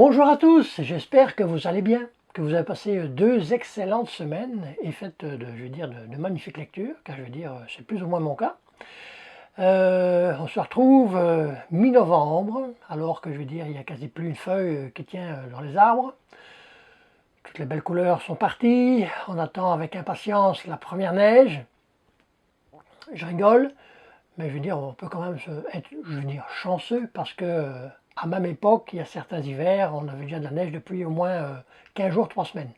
Bonjour à tous, j'espère que vous allez bien, que vous avez passé deux excellentes semaines et faites de magnifiques lectures, car c'est plus ou moins mon cas. On se retrouve mi-novembre, alors que il n'y a quasi plus une feuille qui tient dans les arbres. Toutes les belles couleurs sont parties, on attend avec impatience la première neige. Je rigole, mais on peut quand même être chanceux parce que à même époque, il y a certains hivers, on avait déjà de la neige depuis au moins 15 jours, 3 semaines.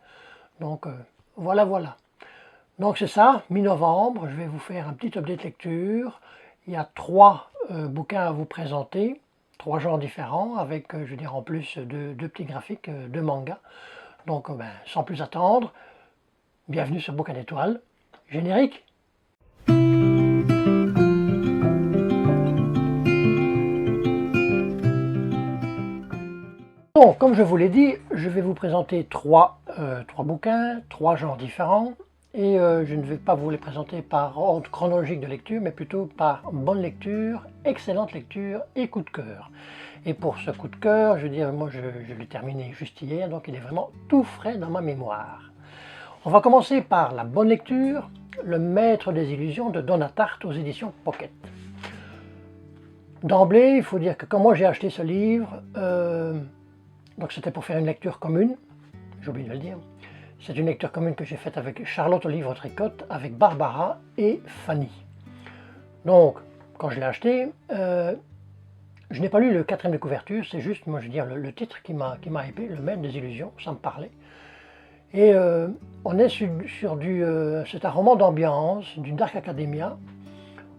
Donc voilà. Donc c'est ça, mi-novembre, je vais vous faire un petit update lecture. Il y a trois bouquins à vous présenter, trois genres différents, avec en plus deux petits graphiques de manga. Donc sans plus attendre, bienvenue sur Bouquin d'étoiles. Générique. Donc, comme je vous l'ai dit, je vais vous présenter trois bouquins, trois genres différents, et je ne vais pas vous les présenter par ordre chronologique de lecture, mais plutôt par bonne lecture, excellente lecture et coup de cœur. Et pour ce coup de cœur, moi je l'ai terminé juste hier, donc il est vraiment tout frais dans ma mémoire. On va commencer par la bonne lecture, Le Maître des Illusions de Donna Tartt aux éditions Pocket. D'emblée, il faut dire que quand moi j'ai acheté ce livre, donc c'était pour faire une lecture commune, j'ai oublié de le dire. C'est une lecture commune que j'ai faite avec Charlotte au livre tricote, avec Barbara et Fanny. Donc, quand je l'ai acheté, je n'ai pas lu le quatrième de couverture, c'est juste, le titre qui m'a épais, Le Maître des Illusions, ça me parlait. Et on est c'est un roman d'ambiance, d'une Dark Academia.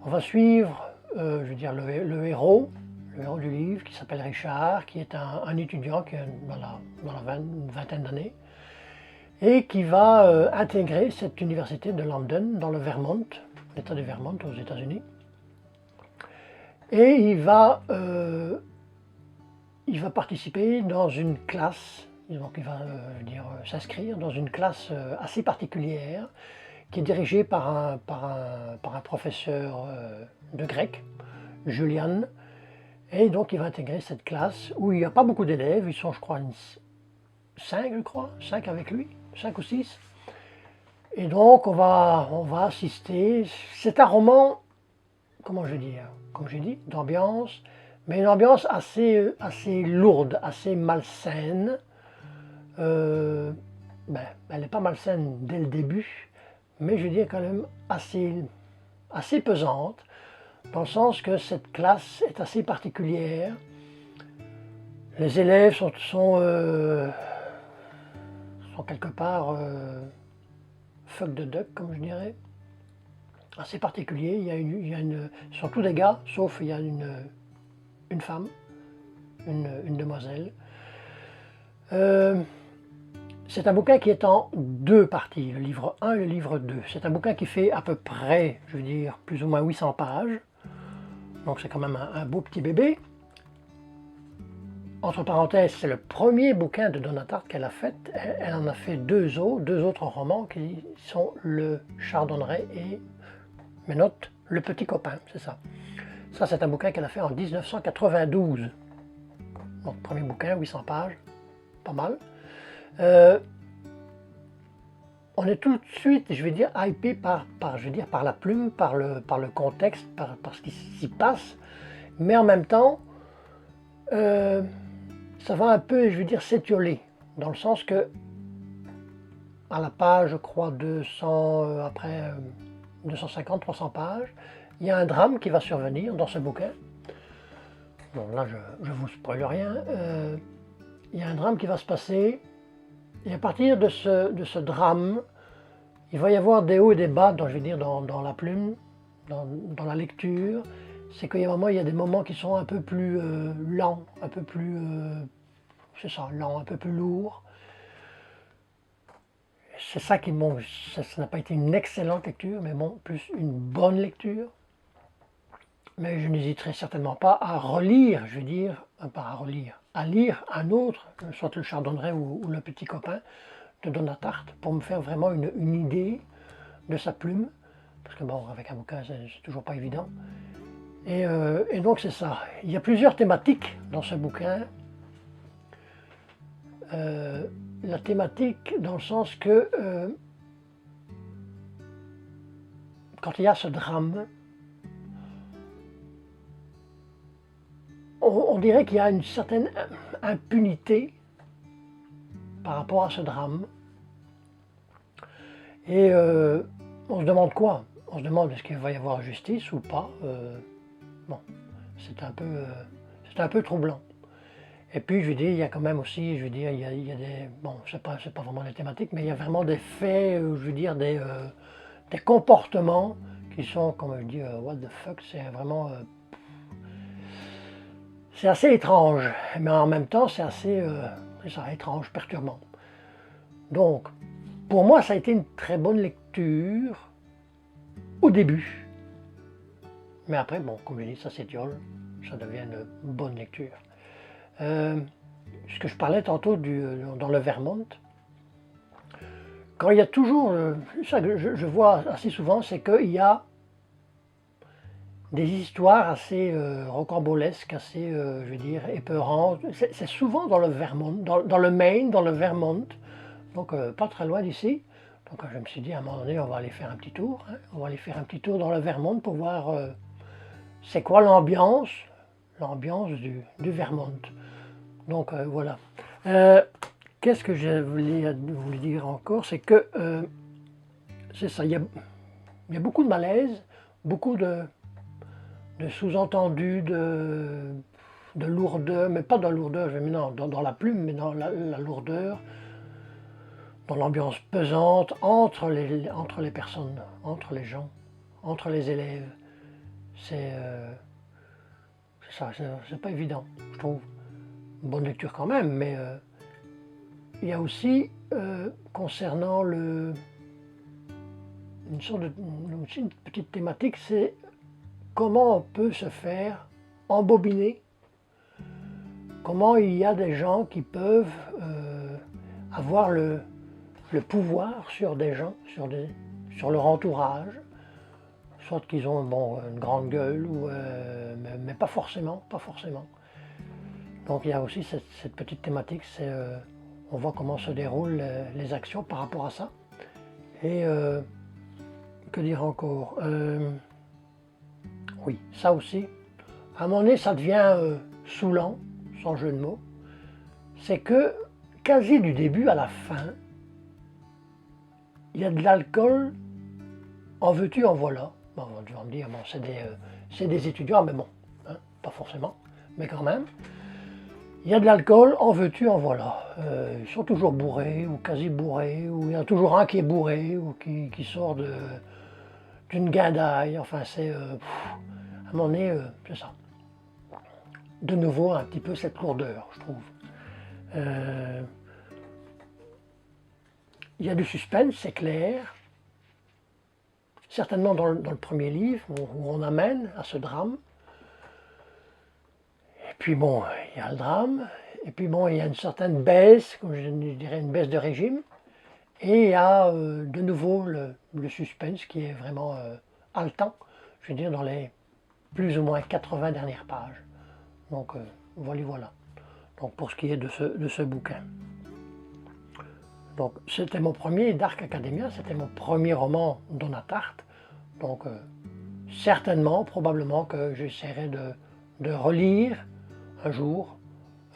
On va suivre, le héros du livre, qui s'appelle Richard, qui est un étudiant qui est dans la vingtaine d'années, et qui va intégrer cette université de London, dans le Vermont, l'État du Vermont aux États-Unis. Et il va participer dans une classe, donc il va s'inscrire dans une classe assez particulière, qui est dirigée par un professeur de grec, Julian. Et donc il va intégrer cette classe où il n'y a pas beaucoup d'élèves, ils sont je crois 5 avec lui, 5 ou 6. Et donc on va assister, c'est un roman, comme j'ai dit, d'ambiance, mais une ambiance assez lourde, assez malsaine. Elle n'est pas malsaine dès le début, mais quand même assez pesante, dans le sens que cette classe est assez particulière. Les élèves sont quelque part fuck de duck, comme je dirais, assez particulier. Ce sont tous des gars, sauf il y a une femme, une demoiselle. C'est un bouquin qui est en deux parties, le livre 1 et le livre 2. C'est un bouquin qui fait à peu près, plus ou moins 800 pages. Donc c'est quand même un beau petit bébé. Entre parenthèses, c'est le premier bouquin de Donna Tartt qu'elle a fait. Elle en a fait deux autres romans qui sont Le Chardonneret et, mes notes, Le Petit Copain, c'est ça. Ça, c'est un bouquin qu'elle a fait en 1992. Donc, premier bouquin, 800 pages, pas mal. On est tout de suite, hypé par la plume, par le contexte, par ce qui s'y passe, mais en même temps, ça va un peu, s'étioler, dans le sens que, à la page, je crois, 200, après 250, 300 pages, il y a un drame qui va survenir dans ce bouquin. Bon, là, je vous spoil rien. Il y a un drame qui va se passer, et à partir de ce drame, il va y avoir des hauts et des bas, dans la plume, dans la lecture. C'est qu'il y a des moments qui sont un peu plus lents, un peu plus, lent, un peu plus lourd. C'est ça qui, ça n'a pas été une excellente lecture, mais plus une bonne lecture. Mais je n'hésiterai certainement pas à relire, à lire un autre, soit Le Chardonneret ou Le Petit Copain de Donna Tartt, pour me faire vraiment une idée de sa plume. Parce que avec un bouquin, c'est toujours pas évident. Et donc c'est ça. Il y a plusieurs thématiques dans ce bouquin. la thématique dans le sens que quand il y a ce drame, on dirait qu'il y a une certaine impunité par rapport à ce drame. Et on se demande quoi? On se demande est-ce qu'il va y avoir justice ou pas. Bon, c'est un peu troublant. Et puis je veux dire, il y a quand même aussi, je veux dire, il y a des, bon, c'est pas vraiment des thématiques, mais il y a vraiment des faits, je veux dire, des comportements qui sont, comme je dis, what the fuck, c'est vraiment, c'est assez étrange, mais en même temps, c'est assez, c'est ça, étrange, perturbant. Donc, pour moi, ça a été une très bonne lecture au début. Mais après, bon, comme je dis, ça s'étiole, ça devient une bonne lecture. Ce que je parlais tantôt dans le Vermont, quand il y a toujours, ça que je vois assez souvent, c'est qu'il y a des histoires assez rocambolesques, assez, je veux dire, épeurantes. C'est souvent dans le Vermont, dans le Maine, dans le Vermont, donc pas très loin d'ici. Donc je me suis dit, à un moment donné, on va aller faire un petit tour. Hein. On va aller faire un petit tour dans le Vermont pour voir c'est quoi l'ambiance du Vermont. Donc voilà. Qu'est-ce que je voulais vous dire encore? C'est que c'est ça, il y a beaucoup de malaise, beaucoup de sous-entendus, de lourdeur, mais pas de lourdeur, non, dans la plume, mais dans la lourdeur, dans l'ambiance pesante entre les personnes, entre les gens, entre les élèves. C'est ça, c'est pas évident, je trouve. Une bonne lecture quand même, mais il y a aussi, concernant une petite thématique, c'est comment on peut se faire embobiner, comment il y a des gens qui peuvent avoir le pouvoir sur des gens, sur leur entourage, soit qu'ils ont bon, une grande gueule, mais pas forcément. Donc il y a aussi cette petite thématique, c'est on voit comment se déroulent les actions par rapport à ça. Et que dire encore? Oui, ça aussi. À un moment donné, ça devient saoulant, sans jeu de mots. C'est que quasi du début à la fin, il y a de l'alcool, en veux-tu, en voilà. Bon, tu vas me dire, bon, c'est des étudiants, mais bon, hein, pas forcément, mais quand même. Il y a de l'alcool, en veux-tu, en voilà. Ils sont toujours bourrés, ou quasi bourrés, ou il y en a toujours un qui est bourré, ou qui sort d'une guindaille. Enfin, c'est... à un moment donné, c'est ça. De nouveau, un petit peu cette lourdeur, je trouve. Il y a du suspense, c'est clair. Certainement dans le premier livre, où on amène à ce drame. Et puis bon, il y a le drame. Et puis bon, il y a une certaine baisse, comme je dirais, une baisse de régime. Et il y a de nouveau le suspense qui est vraiment haletant, je veux dire, dans les plus ou moins 80 dernières pages. Donc voilà. Donc pour ce qui est de ce bouquin. Donc c'était mon premier Dark Academia, c'était mon premier roman Donna Tartt. Donc certainement, probablement que j'essaierai de relire un jour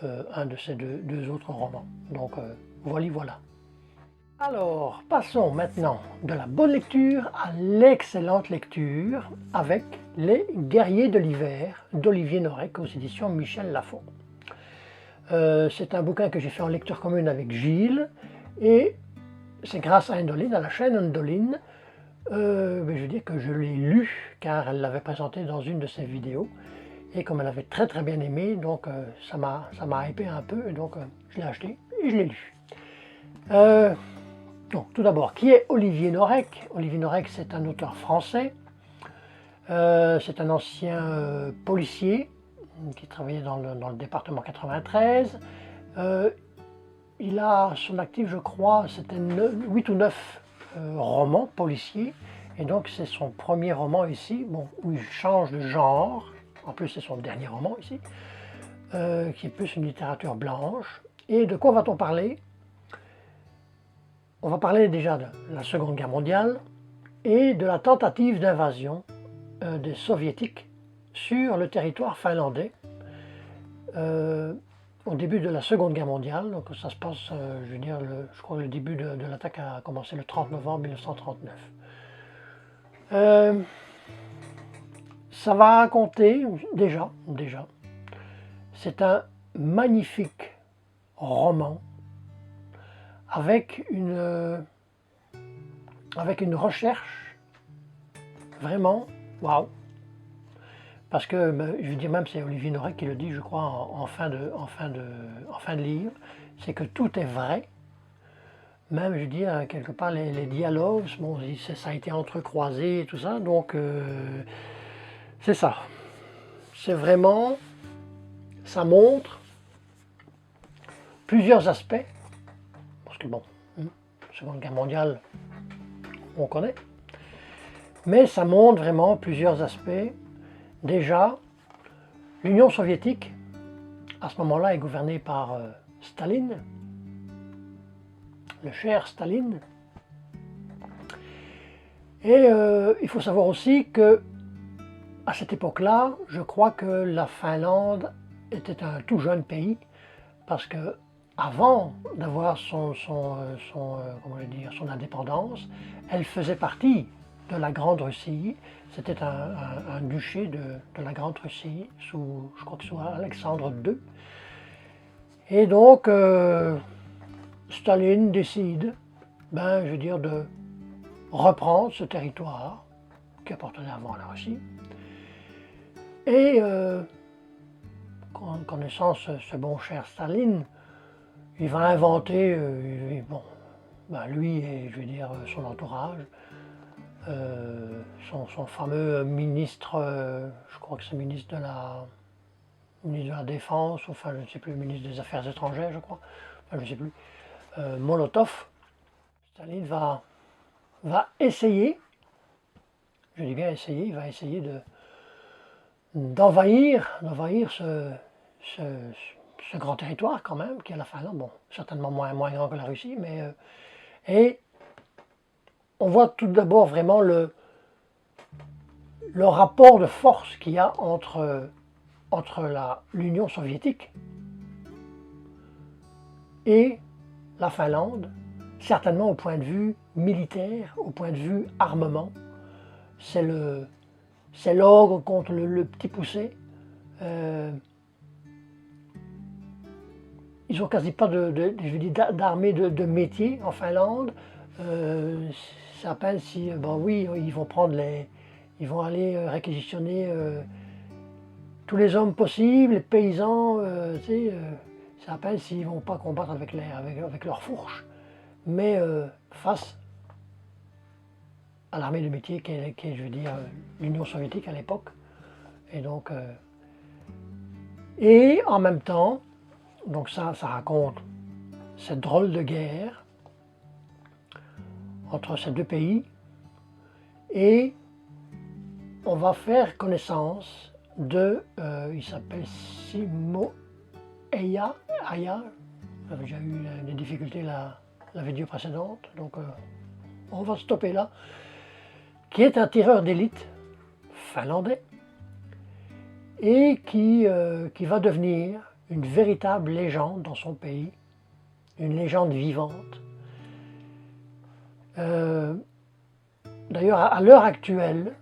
un de ces deux autres romans. Donc voilà. Alors, passons maintenant de la bonne lecture à l'excellente lecture avec Les Guerriers de l'hiver d'Olivier Norek aux éditions Michel Lafon. C'est un bouquin que j'ai fait en lecture commune avec Gilles et c'est grâce à Endoline, à la chaîne Endoline, je veux dire que je l'ai lu car elle l'avait présenté dans une de ses vidéos et comme elle avait très bien aimé, donc ça m'a hypé un peu et donc je l'ai acheté et je l'ai lu. Donc, tout d'abord, qui est Olivier Norek? Olivier Norek, c'est un auteur français, c'est un ancien policier qui travaillait dans le département 93. Il a à son actif, je crois, c'était 8 ou 9 romans policiers, et donc c'est son premier roman ici, bon, où il change de genre, en plus c'est son dernier roman ici, qui est plus une littérature blanche, Et de quoi va-t-on parler? On va parler déjà de la Seconde Guerre mondiale et de la tentative d'invasion des Soviétiques sur le territoire finlandais au début de la Seconde Guerre mondiale. Donc ça se passe, je veux dire, je crois que le début de l'attaque a commencé le 30 novembre 1939. Ça va raconter, déjà, c'est un magnifique roman avec une recherche vraiment waouh. Parce que, je veux dire, même c'est Olivier Norek qui le dit, je crois, en fin de livre, c'est que tout est vrai. Même, je veux dire, quelque part, les dialogues, bon, ça a été entrecroisé et tout ça, donc c'est ça. C'est vraiment, ça montre plusieurs aspects, parce que bon, Seconde Guerre mondiale, on connaît, mais ça montre vraiment plusieurs aspects. Déjà, l'Union soviétique, à ce moment-là, est gouvernée par Staline, le cher Staline. Et il faut savoir aussi que, à cette époque-là, je crois que la Finlande était un tout jeune pays, parce que avant d'avoir son indépendance, elle faisait partie de la Grande Russie. C'était un duché de la Grande Russie, je crois que sous Alexandre II. Et donc, Staline décide, je veux dire, de reprendre ce territoire qui appartenait avant à la Russie. Et connaissant ce bon cher Staline, il va inventer, lui et je veux dire son entourage, son fameux ministre, je crois que c'est ministre de la Défense, enfin je ne sais plus, ministre des Affaires étrangères je crois, enfin je ne sais plus, Molotov. Staline va essayer, je dis bien essayer, il va essayer d'envahir ce grand territoire quand même, qui est la Finlande, bon, certainement moins grand que la Russie, mais et on voit tout d'abord vraiment le rapport de force qu'il y a entre l'Union soviétique et la Finlande, certainement au point de vue militaire, au point de vue armement. C'est l'ogre contre le petit poucet. Ils n'ont quasi pas d'armée de métier en Finlande. C'est à peine si, oui, ils vont aller réquisitionner tous les hommes possibles, les paysans, c'est à peine s'ils ne vont pas combattre avec leurs fourches. Mais face à l'armée de métier qui est, je veux dire, l'Union soviétique à l'époque. Et donc, et en même temps, donc ça raconte cette drôle de guerre entre ces deux pays, et on va faire connaissance il s'appelle Simo Aya, j'avais déjà eu des difficultés la vidéo précédente, donc on va stopper là, qui est un tireur d'élite finlandais et qui va devenir une véritable légende dans son pays, une légende vivante. D'ailleurs, à l'heure actuelle,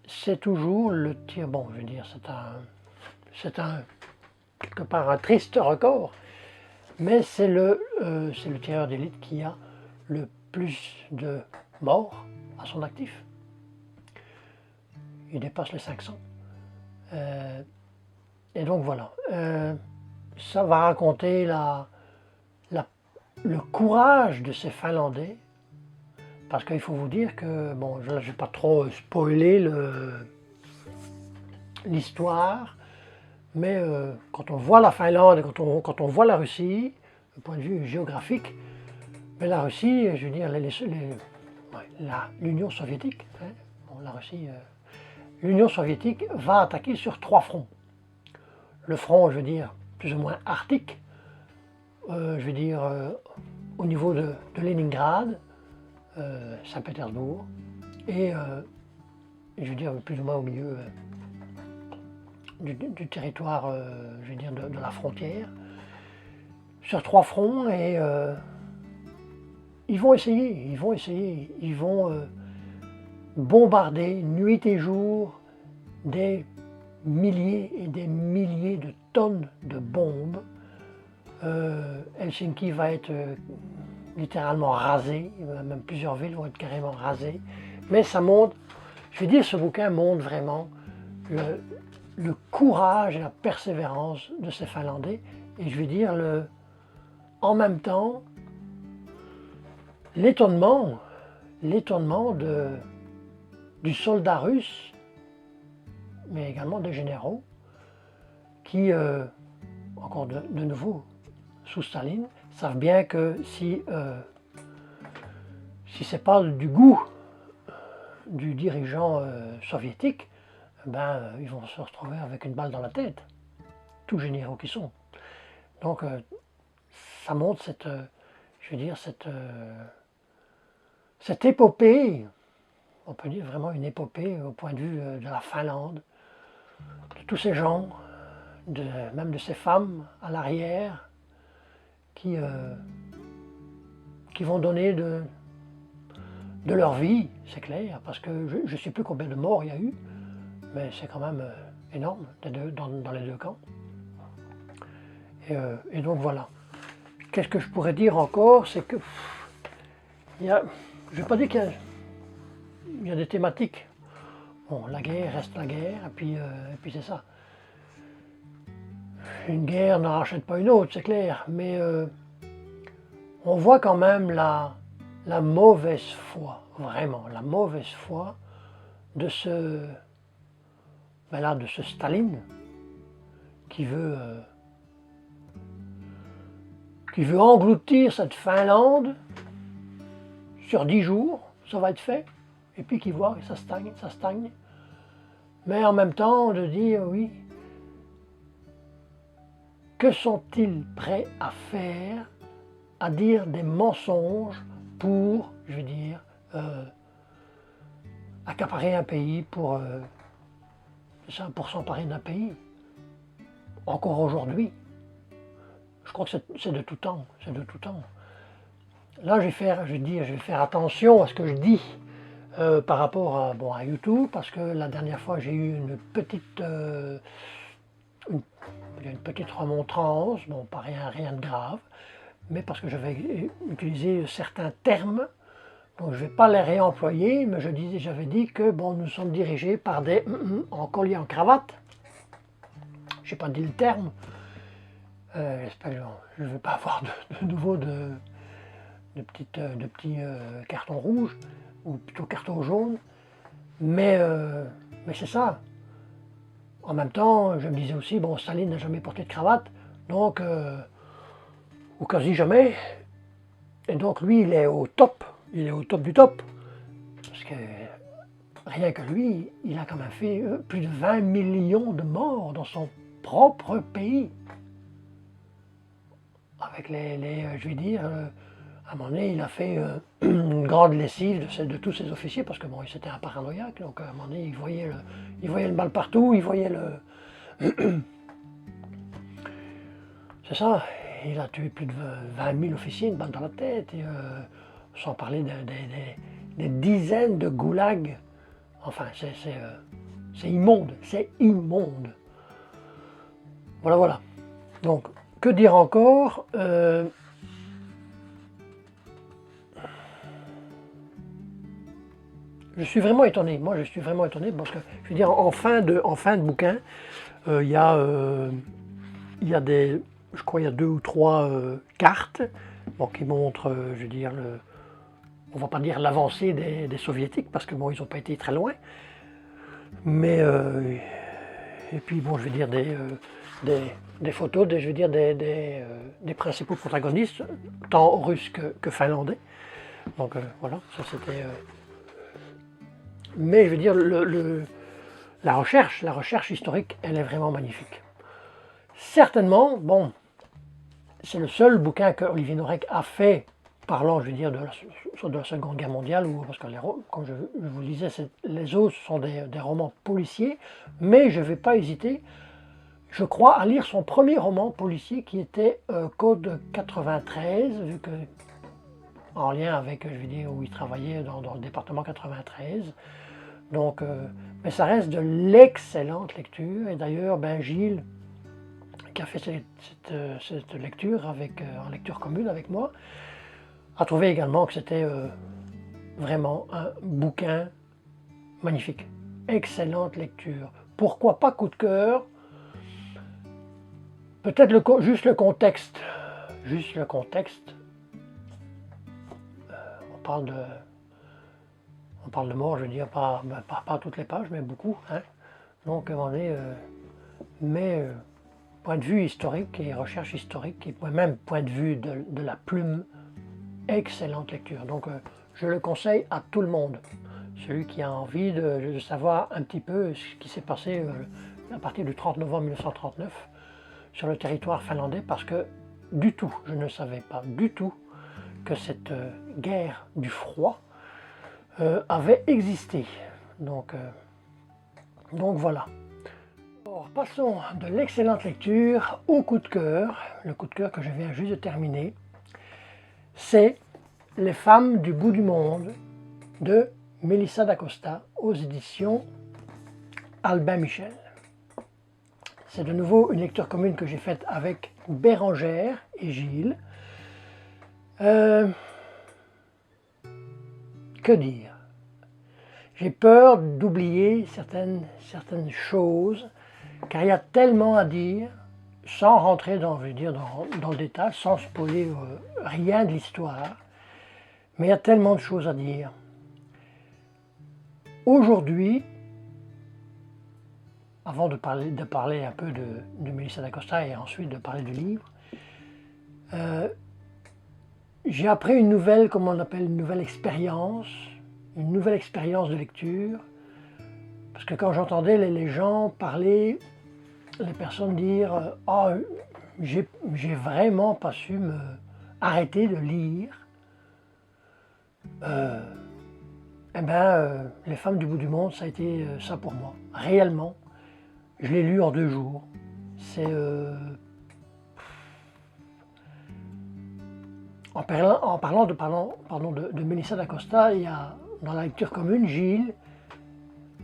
c'est toujours le tir. Bon, je veux dire, c'est quelque part un triste record, mais c'est le tireur d'élite qui a le plus de morts à son actif. Il dépasse les 500. Et donc voilà, ça va raconter le courage de ces Finlandais, parce qu'il faut vous dire que, bon, là je ne vais pas trop spoiler l'histoire, mais quand on voit la Finlande et quand on voit la Russie, du point de vue géographique, mais la Russie, je veux dire, l'Union soviétique, hein, bon, la Russie, l'Union soviétique va attaquer sur 3 fronts. Le front, je veux dire, plus ou moins arctique, je veux dire, au niveau de Leningrad, Saint-Pétersbourg, et je veux dire plus ou moins au milieu du territoire, je veux dire, de la frontière, sur 3 fronts, et ils vont essayer, ils vont bombarder nuit et jour des milliers et des milliers de tonnes de bombes. Helsinki va être littéralement rasé, même plusieurs villes vont être carrément rasées, mais ça montre, je veux dire, ce bouquin montre vraiment le courage et la persévérance de ces Finlandais, et je veux dire, en même temps, l'étonnement du soldat russe, mais également des généraux, qui, encore de nouveau, sous Staline, savent bien que si c'est pas du goût du dirigeant soviétique, ben, ils vont se retrouver avec une balle dans la tête, tous généraux qui sont. Donc ça montre cette, je veux dire, cette épopée, on peut dire vraiment une épopée au point de vue de la Finlande, de tous ces gens, même de ces femmes à l'arrière, qui vont donner de leur vie, c'est clair, parce que je ne sais plus combien de morts il y a eu, mais c'est quand même énorme dans les deux camps. Et donc voilà. Qu'est-ce que je pourrais dire encore, c'est que je ne vais pas dire qu'il y a des thématiques. Bon, la guerre reste la guerre, et puis c'est ça. Une guerre n'en rachète pas une autre, c'est clair, mais on voit quand même la mauvaise foi, vraiment, la mauvaise foi de ce Staline qui veut engloutir cette Finlande sur 10 jours, ça va être fait, et puis qui voit que ça stagne. Mais en même temps, de dire, oui, que sont-ils prêts à faire, à dire des mensonges pour, je veux dire, accaparer un pays, pour s'emparer d'un pays, encore aujourd'hui. Je crois que c'est de tout temps, Là, je vais faire attention à ce que je dis par rapport à YouTube, parce que la dernière fois, j'ai eu une petite remontrance, bon, pas rien de grave, mais parce que j'avais utilisé certains termes, donc je ne vais pas les réemployer, mais j'avais dit que bon, nous sommes dirigés par des en collier en cravate. Je n'ai pas dit le terme. Je ne veux pas avoir de nouveau de petits cartons rouges, ou plutôt cartons jaunes, mais c'est ça. En même temps, je me disais aussi, bon, Staline n'a jamais porté de cravate, donc, ou quasi jamais, et donc lui, il est au top du top, parce que rien que lui, il a quand même fait plus de 20 millions de morts dans son propre pays. Avec je vais dire, à un moment donné, il a fait une grande lessive de tous ses officiers, parce que bon, c'était un paranoïaque, donc à un moment donné, il voyait le mal partout, il voyait c'est ça, il a tué plus de 20 000 officiers, une balle dans la tête, et, sans parler des dizaines de goulags. Enfin, c'est immonde, Voilà. Donc, que dire encore Je suis vraiment étonné, parce que, je veux dire, en fin de bouquin, il y a je crois il y a 2 ou 3 cartes, bon, qui montrent, je veux dire, on va pas dire l'avancée des soviétiques, parce que bon, ils n'ont pas été très loin, mais et puis bon, je veux dire des photos, je veux dire des principaux protagonistes, tant russes que finlandais. Donc voilà, ça c'était. Mais je veux dire, la recherche historique, elle est vraiment magnifique. Certainement, bon, c'est le seul bouquin que Olivier Norek a fait parlant, je veux dire, soit de la Seconde Guerre mondiale, ou parce que comme je vous le disais, les autres sont des romans policiers, mais je ne vais pas hésiter, je crois, à lire son premier roman policier qui était Code 93, vu que en lien avec, je veux dire, où il travaillait dans le département 93. Donc, mais ça reste de l'excellente lecture, et d'ailleurs, Gilles, qui a fait cette lecture en lecture commune avec moi, a trouvé également que c'était vraiment un bouquin magnifique. Excellente lecture. Pourquoi pas coup de cœur? Peut-être juste le contexte. Juste le contexte. On parle de mort, je veux dire, pas toutes les pages, mais beaucoup. Hein. Donc, à un moment donné, mais point de vue historique et recherche historique, et même point de vue de la plume, excellente lecture. Donc, je le conseille à tout le monde. Celui qui a envie de savoir un petit peu ce qui s'est passé à partir du 30 novembre 1939 sur le territoire finlandais, parce que du tout, je ne savais pas du tout que cette guerre du froid avait existé. Donc voilà. Alors, passons de l'excellente lecture au coup de cœur. Le coup de cœur que je viens juste de terminer, c'est Les femmes du bout du monde de Mélissa d'Acosta aux éditions Albin Michel. C'est de nouveau une lecture commune que j'ai faite avec Bérangère et Gilles. Que dire? J'ai peur d'oublier certaines choses, car il y a tellement à dire, sans rentrer dans le détail, sans spoiler rien de l'histoire, mais il y a tellement de choses à dire. Aujourd'hui, avant de parler un peu de Mélissa d'Acosta et ensuite de parler du livre, j'ai appris une nouvelle, comment on appelle, une nouvelle expérience de lecture, parce que quand j'entendais les gens parler, les personnes dire « Ah, j'ai vraiment pas su me arrêter de lire », Les femmes du bout du monde, ça a été ça pour moi, réellement. Je l'ai lu en 2 jours. C'est en parlant de Mélissa d'Acosta, il y a dans la lecture commune Gilles.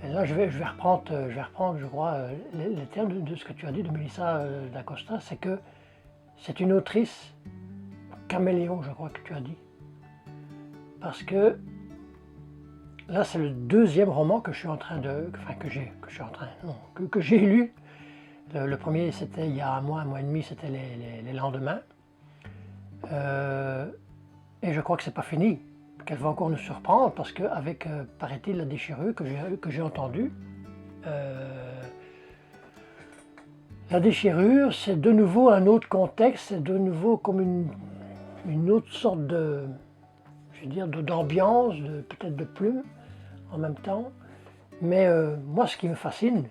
Et là, je vais reprendre, je crois, les termes de ce que tu as dit de Mélissa d'Acosta, c'est que c'est une autrice caméléon, je crois que tu as dit, parce que là, c'est le 2e roman que je suis en train que j'ai lu. Le premier, c'était il y a un mois et demi, c'était les lendemains. Et je crois que c'est pas fini, qu'elle va encore nous surprendre, parce qu'avec, paraît-il, la déchirure que j'ai entendue, la déchirure, c'est de nouveau un autre contexte, c'est de nouveau comme une autre sorte d'ambiance, peut-être de plume en même temps. Mais moi, ce qui me fascine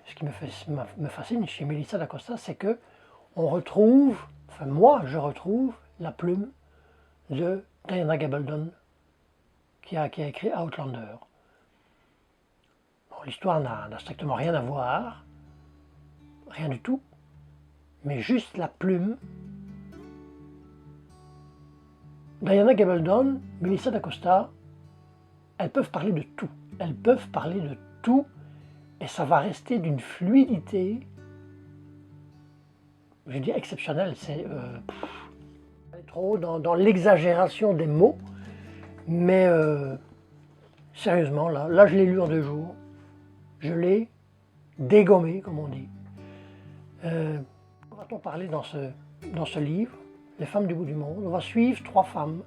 chez Mélissa d'Acosta, c'est que moi, je retrouve la plume de Diana Gabaldon, qui a écrit Outlander. Bon, l'histoire n'a strictement rien à voir, rien du tout, mais juste la plume. Diana Gabaldon, Mélissa d'Acosta, elles peuvent parler de tout. Elles peuvent parler de tout, et ça va rester d'une fluidité, je dis exceptionnelle. C'est trop dans l'exagération des mots, mais sérieusement, là je l'ai lu en 2 jours. Je l'ai dégommé, comme on dit. Va-t-on parler dans ce livre, Les femmes du bout du monde? On va suivre 3 femmes.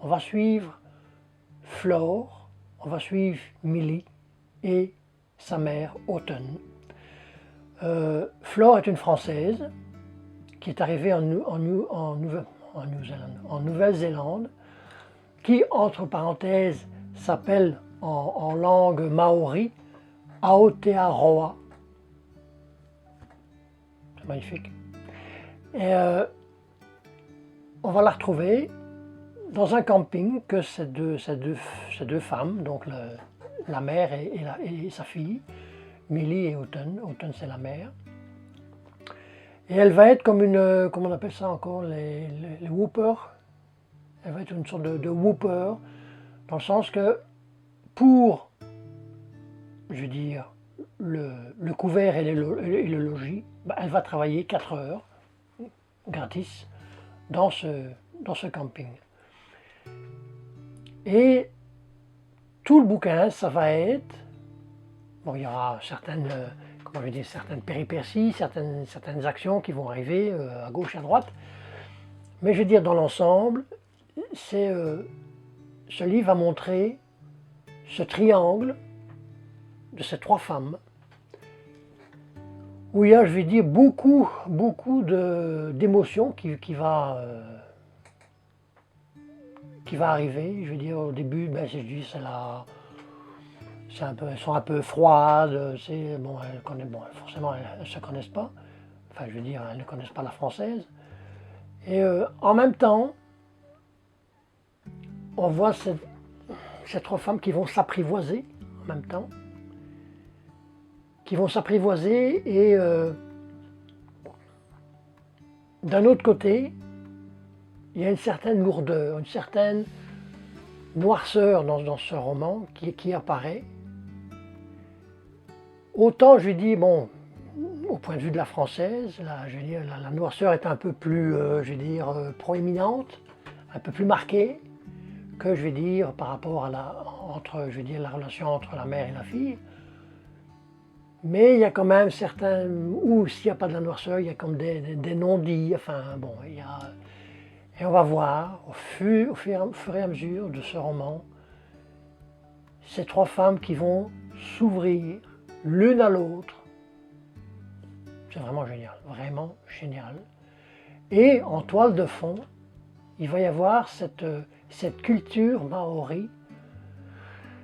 On va suivre Flore, on va suivre Millie et sa mère Autumn. Flore est une Française qui est arrivée en Nouvelle-Zélande, qui, entre parenthèses, s'appelle en langue maori Aotearoa. C'est magnifique. Et on va la retrouver dans un camping que ces deux femmes, donc la mère et sa fille, Millie et Autumn. Autumn, c'est la mère. Et elle va être comme une, comment on appelle ça encore, les whoopers. Elle va être une sorte de whooper, dans le sens que pour, je veux dire, le couvert et le logis, elle va travailler 4 heures gratis dans ce camping. Et tout le bouquin, ça va être, bon, il y aura certaines, comment je vais dire, certaines péripéties, certaines actions qui vont arriver à gauche et à droite, mais je veux dire, dans l'ensemble, ce livre va montrer ce triangle de ces 3 femmes, où il y a, je vais dire, beaucoup d'émotions qui va arriver. Je veux dire, au début, ben, je dis, elles sont un peu froides, bon, forcément, elles ne se connaissent pas. Enfin, je veux dire, elles ne connaissent pas la française. Et en même temps, on voit ces 3 femmes qui vont s'apprivoiser en même temps. Qui vont s'apprivoiser et d'un autre côté, il y a une certaine lourdeur, une certaine noirceur dans ce roman qui apparaît. Autant je dis, bon, au point de vue de la française, je veux dire, la noirceur est un peu plus, je veux dire, proéminente, un peu plus marquée que, je vais dire, par rapport à la relation entre la mère et la fille. Mais il y a quand même certains, ou s'il n'y a pas de la noirceur, il y a comme des non-dits, enfin bon, et on va voir au fur et à mesure de ce roman, ces 3 femmes qui vont s'ouvrir l'une à l'autre. C'est vraiment génial. Et en toile de fond, il va y avoir cette culture maori,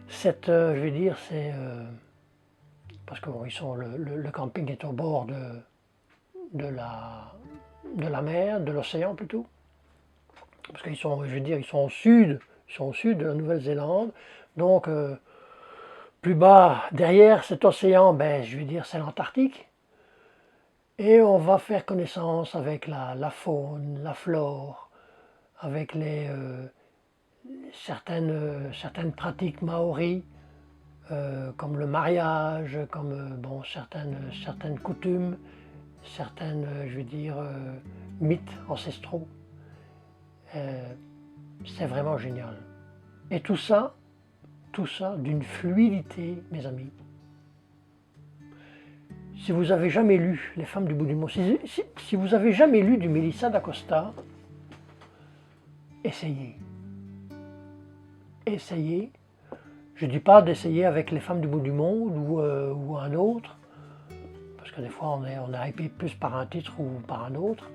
je vais dire, parce que bon, le camping est au bord de la mer, de l'océan plutôt. Parce qu'ils sont, je veux dire, ils sont au sud de la Nouvelle-Zélande. Donc, plus bas, derrière cet océan, ben, je veux dire, c'est l'Antarctique. Et on va faire connaissance avec la faune, la flore, avec certaines pratiques maoris. Comme le mariage, comme bon, certaines coutumes, je veux dire, mythes ancestraux. C'est vraiment génial. Et tout ça d'une fluidité, mes amis. Si vous n'avez jamais lu Les femmes du bout du monde, si vous n'avez jamais lu du Melissa d'Acosta, essayez. Essayez. Je ne dis pas d'essayer avec Les femmes du bout du monde ou un autre, parce que des fois on est hypé plus par un titre ou par un autre,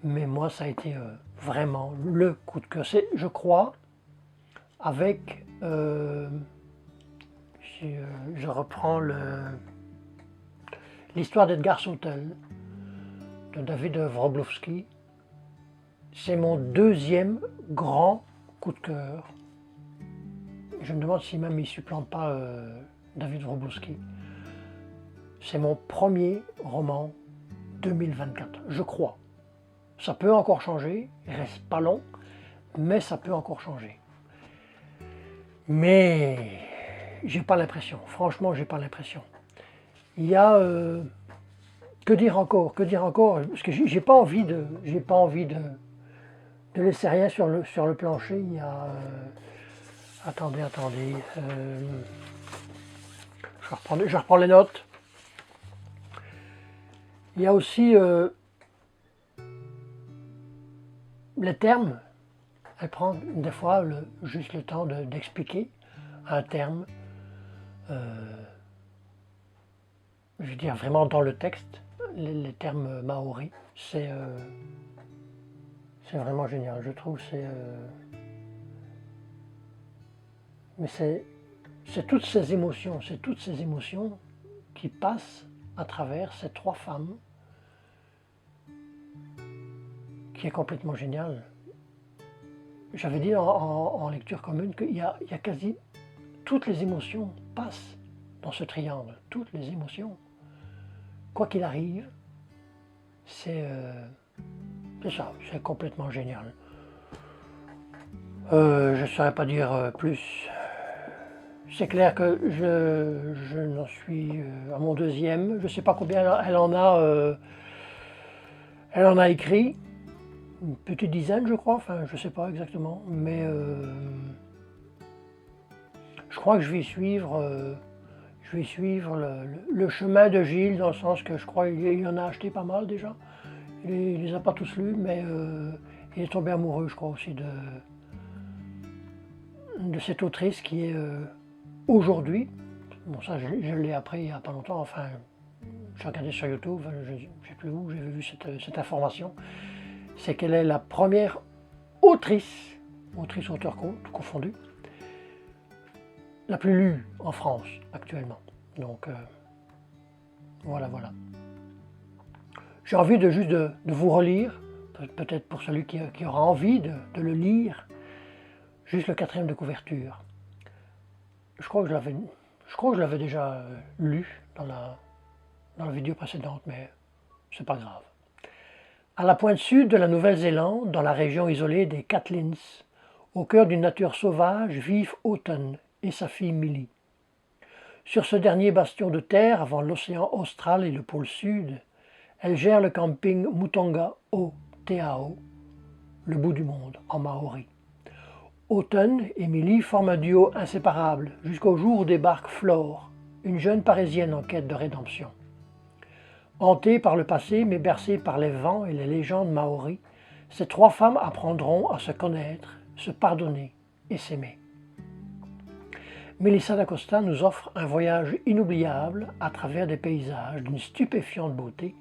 mais moi ça a été vraiment le coup de cœur. C'est, je crois, avec, je reprends l'histoire d'Edgar Sautel, de David Wroblowski, c'est mon 2e grand coup de cœur. Je me demande si même il ne supplante pas David Wroblowski. C'est mon premier roman 2024, je crois. Ça peut encore changer, il ne reste pas long, mais ça peut encore changer. Mais j'ai pas l'impression, franchement j'ai pas l'impression. Il y a que dire encore, parce que j'ai pas envie de laisser rien sur le plancher. Il y a attendez, je reprends les notes. Il y a aussi les termes. Elle prend des fois juste le temps d'expliquer un terme, je veux dire vraiment dans le texte, les termes maoris. C'est vraiment génial, je trouve. Mais c'est toutes ces émotions qui passent à travers ces 3 femmes, qui est complètement génial. j'avais dit en lecture commune qu'il y a quasi toutes les émotions passent dans ce triangle, toutes les émotions. Quoi qu'il arrive, c'est ça, c'est complètement génial. Je ne saurais pas dire plus. C'est clair que je n'en suis à mon deuxième. Je ne sais pas combien elle en a écrit. Une petite dizaine, je crois. Enfin, je ne sais pas exactement. Mais je crois que je vais suivre le chemin de Gilles, dans le sens que je crois qu'il en a acheté pas mal déjà. Il ne les a pas tous lus, mais il est tombé amoureux, je crois, aussi de cette autrice qui est aujourd'hui, bon ça je l'ai appris il n'y a pas longtemps, enfin j'ai regardé sur YouTube, je ne sais plus où j'ai vu cette information, c'est qu'elle est la première autrice auteur confondu, la plus lue en France actuellement. Donc voilà. J'ai envie juste de vous relire, peut-être pour celui qui aura envie de le lire, juste le 4e de couverture. Je crois que je l'avais déjà lu dans la vidéo précédente, mais c'est pas grave. À la pointe sud de la Nouvelle-Zélande, dans la région isolée des Catlins, au cœur d'une nature sauvage, vivent Autumn et sa fille Millie. Sur ce dernier bastion de terre, avant l'océan austral et le pôle sud, elle gère le camping Mutonga o Te Ao, le bout du monde, en maori. Autumn et Millie forment un duo inséparable jusqu'au jour où débarque Flore, une jeune Parisienne en quête de rédemption. Hantées par le passé mais bercées par les vents et les légendes maoris, ces 3 femmes apprendront à se connaître, se pardonner et s'aimer. Melissa d'Acosta nous offre un voyage inoubliable à travers des paysages d'une stupéfiante beauté,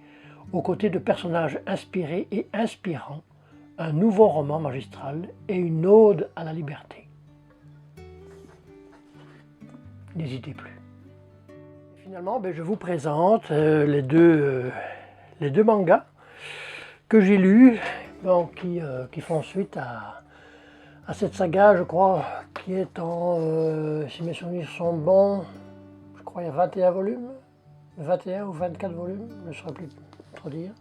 aux côtés de personnages inspirés et inspirants, un nouveau roman magistral et une ode à la liberté. N'hésitez plus. Finalement, je vous présente les deux mangas que j'ai lus, qui font suite à cette saga, je crois, qui est si mes souvenirs sont bons, je crois qu'il y a 21 volumes, 21 ou 24 volumes, je ne saurais plus trop dire.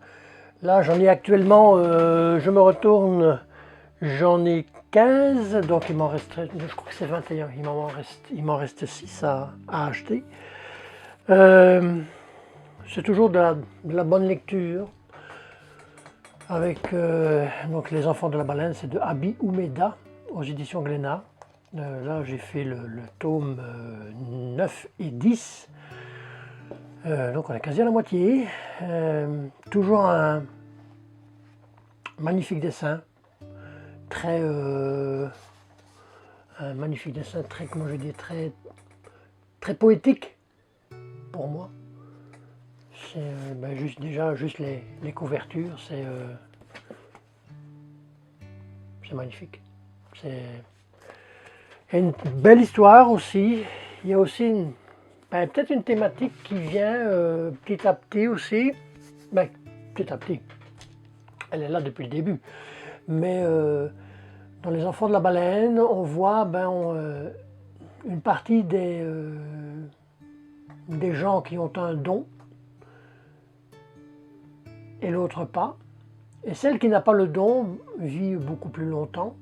Là, j'en ai actuellement, je me retourne, j'en ai 15, donc il m'en resterait, je crois que c'est 21, il m'en reste 6 à acheter. C'est toujours de la bonne lecture, avec donc Les Enfants de la Baleine, c'est de Abi Umeda, aux éditions Glénat. Là, j'ai fait le tome 9 et 10. Donc on est quasi à la moitié. Toujours un magnifique dessin, un magnifique dessin très, comment je dis, très poétique pour moi. C'est juste les couvertures, c'est magnifique. C'est une belle histoire aussi. Il y a aussi peut-être une thématique qui vient petit à petit aussi. Petit à petit. Elle est là depuis le début. Mais dans Les Enfants de la Baleine, on voit une partie des gens qui ont un don et l'autre pas. Et celle qui n'a pas le don vit beaucoup plus longtemps.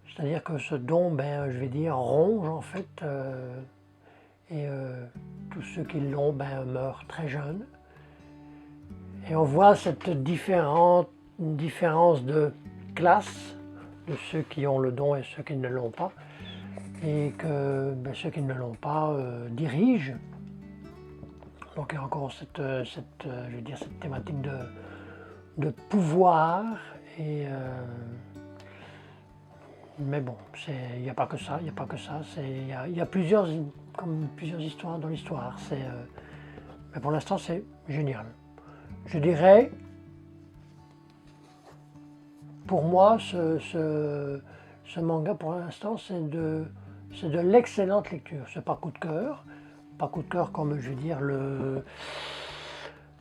C'est-à-dire que ce don, je vais dire, ronge en fait. Tous ceux qui l'ont meurent très jeunes. Et on voit cette différence de classe de ceux qui ont le don et ceux qui ne l'ont pas. Et que ceux qui ne l'ont pas dirigent. Donc il y a encore cette thématique de pouvoir. Mais bon, il n'y a pas que ça, il y a plusieurs histoires dans l'histoire. Mais pour l'instant, c'est génial. Je dirais, pour moi, ce manga, pour l'instant, c'est de l'excellente lecture. C'est pas coup de cœur comme je veux dire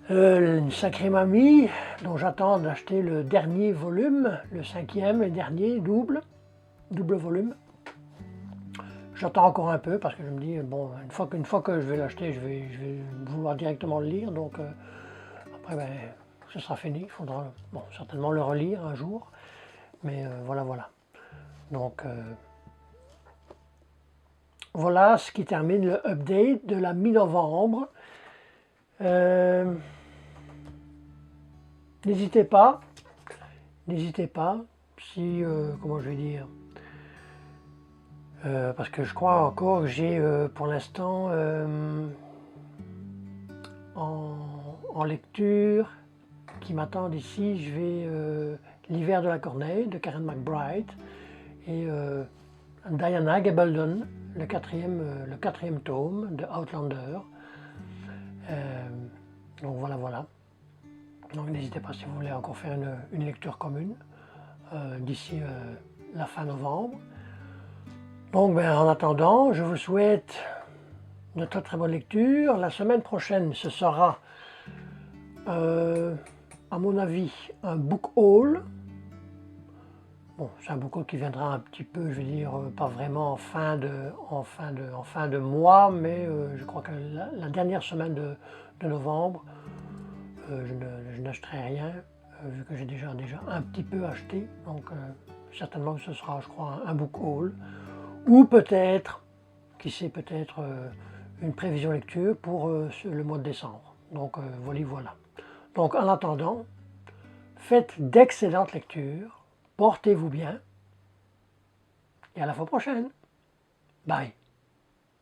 Une sacrée mamie dont j'attends d'acheter le dernier volume, le 5e et dernier double volume. J'attends encore un peu parce que je me dis, bon, une fois que je vais l'acheter, je vais vouloir directement le lire. Donc après, ben, ce sera fini. Il faudra bon, certainement le relire un jour. Mais voilà, voilà. Donc voilà ce qui termine le update de la mi-novembre. N'hésitez pas, si, comment je vais dire, parce que je crois encore que j'ai pour l'instant en lecture qui m'attendent ici, je vais L'hiver de la Corneille de Karen McBride et Diana Gabaldon, le quatrième tome de Outlander. Donc voilà, voilà. Donc n'hésitez pas si vous voulez encore faire une lecture commune d'ici la fin novembre. Donc ben, en attendant, je vous souhaite de très très bonne lecture. La semaine prochaine, ce sera, à mon avis, un book haul. Bon, c'est un book haul qui viendra un petit peu, je veux dire, pas vraiment en fin de mois, mais je crois que la dernière semaine de novembre, je n'achèterai rien, vu que j'ai déjà un petit peu acheté. Donc certainement que ce sera, je crois, un book haul. Ou peut-être, qui sait, peut-être une prévision lecture pour le mois de décembre. Donc voilà, voilà. Donc en attendant, faites d'excellentes lectures, portez-vous bien, et à la fois prochaine. Bye.